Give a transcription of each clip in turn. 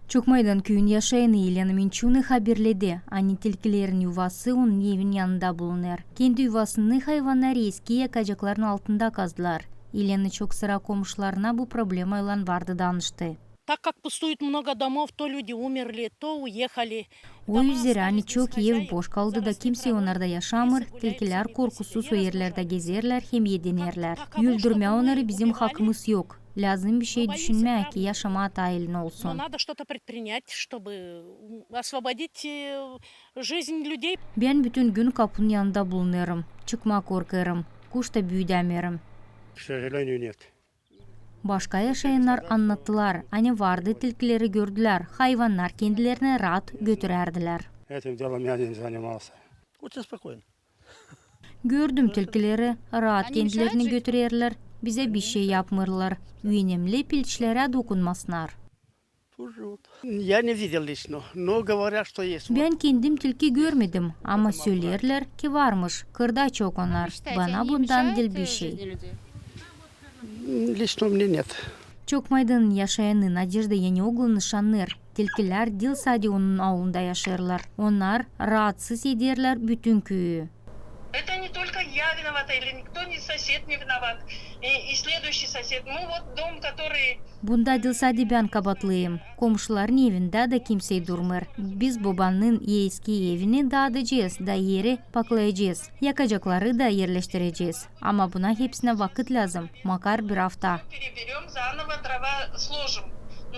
Чокмайдан күйін яшайын Елена Минчуны хаберледі. Ани tilkilerin yuvası onun evin yanında bulunur. Kendi yuvasını hayvanlar eski yakacakların altında kazdılar. Елена çok sıra komşularına bu problemayla vardı danıştı. Так как пустует много домов, то люди умерли, то уехали. O yüzden hani çok ev boş kaldı da kimse onlarda yaşamır. Tilkiler korkusuz o yerlerde gezerler hem yedinerler. Öldürme onları bizim hakkımız yok. Lazım bir şey düşünmek ki yaşama tayin olsun. Надо что-то предпринять, чтобы освободить жизнь людей. Ben bütün gün kapının yanında bulunurum. Çıkma korkarım. Kuş da büyüdemiyorum. К сожалению, нет. Başka yaşayanlar anlattılar. Hani vardı tilkileri gördüler. Hayvanlar kendilerine rahat götürerdiler. Этим делом я не занимался. Очень спокойно. Gördüm tilkileri rahat kendilerini götürerler. Bize bir şey yapmırlar. Önemli pilçlere dokunmasınlar. Тут живут. Я не видел лично, но говорят, что есть. Ben kendim tilki görmedim ama söylerler ki varmış. Kırda çok onlar. Bana bundan dil bir şey. Лично мне нет. Çokmaydanın yaşayanı Nadежда Yanioğlu nişanlar. Tilkiler Dilsadi onun avında yaşarlar. Onlar rahatsız ederler bütün köyü. Это не только я виновата, или никто, ни сосед не виноват, и следующий сосед. Мы вот дом, который... Bunda Dilsadi ben kabatlıyım. Komşuların evinde de kimse durmur. Biz babanın eski evini dağıtacağız da yeri paklayacağız. Yakacakları da yerleştireceğiz. Ama buna hepsine vakit lazım. Makar bir hafta. Переберем, заново дрова сложим.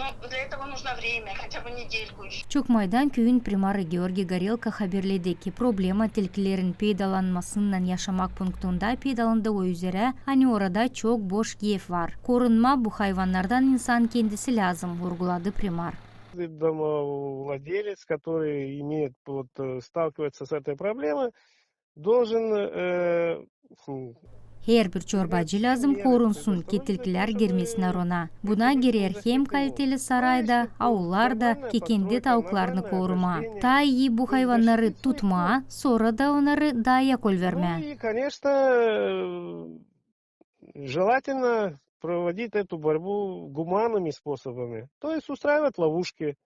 Но для этого нужно время, хотя бы недельку еще. Çokmaydan köyün primarı Georgi Горелка haberledi ki problema tilkilerin peydalanmasından yaşamak punktunda peydalandı o üzere hani orada çok boş ev var. Korunma bu hayvanlardan insan kendisi lazım vurguladı primar. Домовладелец, который имеет сталкивается с этой проблемой, должен Her bir çorbacı lazım korunsun ki tilkiler girmesinler ona. Buna girer hem kaliteli sarayda, avlularda ki kendi tavuklarını koruma. Ta iyi bu hayvanları tutma, sonra da onları daha yakol verme. И, конечно, желательно проводить эту борьбу гуманными способами. То есть устраивать ловушки.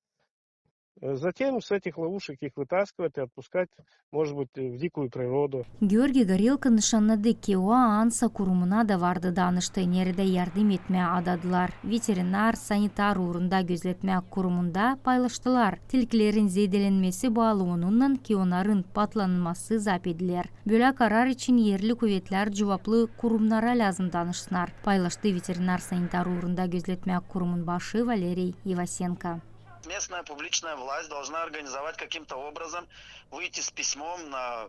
Затем с этих ловушек их вытаскивать и отпускать, может быть, в дикую природу. Georgi Горелка nişanladı ki o ANSA kurumuna da vardı danıştı. Nerede yardım etmeye adadılar. Veterinar, sanitar uğrunda gözetmek kurumunda paylaştılar. Tilkilerin zedelenmesi bağlı onunla ki onların patlanması zap edilir. Böyle karar için yerli kuvvetler cevaplı kurumlara lazım danışsınlar. Paylaştı veterinar sanitar uğrunda gözetmek kurumun başı Valerий Ивасенко. Местная публичная власть должна организовать каким-то образом, выйти с письмом на...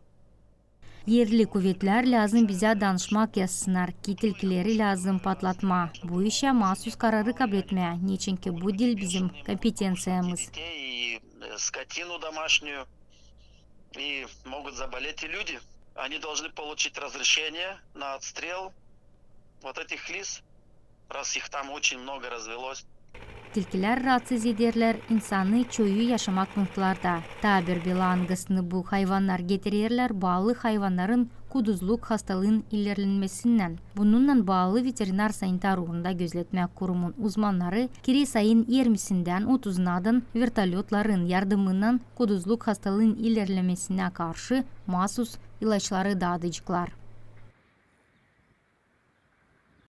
Yerli kuvvetler lazım bize danışmak yazsınlar ki tilkileri lazım patlatma. Bu işe mahsus kararı kabul etmeye. Niçin ki bu dil bizim kompetensiyamız. И скотину домашнюю, и могут заболеть и люди. Они должны получить разрешение на отстрел вот этих лис, раз их там очень много развелось. Tilkiler rahatsız ederler insanı köyü yaşamak punktlarda. Tabir bilangısını bu hayvanlar getirirler bağlı hayvanların kuduzluk hastalığın ilerlenmesinden. Bununla bağlı veterinar sanitar uğrunda gözetmek kurumun uzmanları Kiris ayın 20'sinden 30'ından vertolyotların yardımından kuduzluk hastalığın ilerlemesine karşı mahsus ilaçları dağıtıcılar.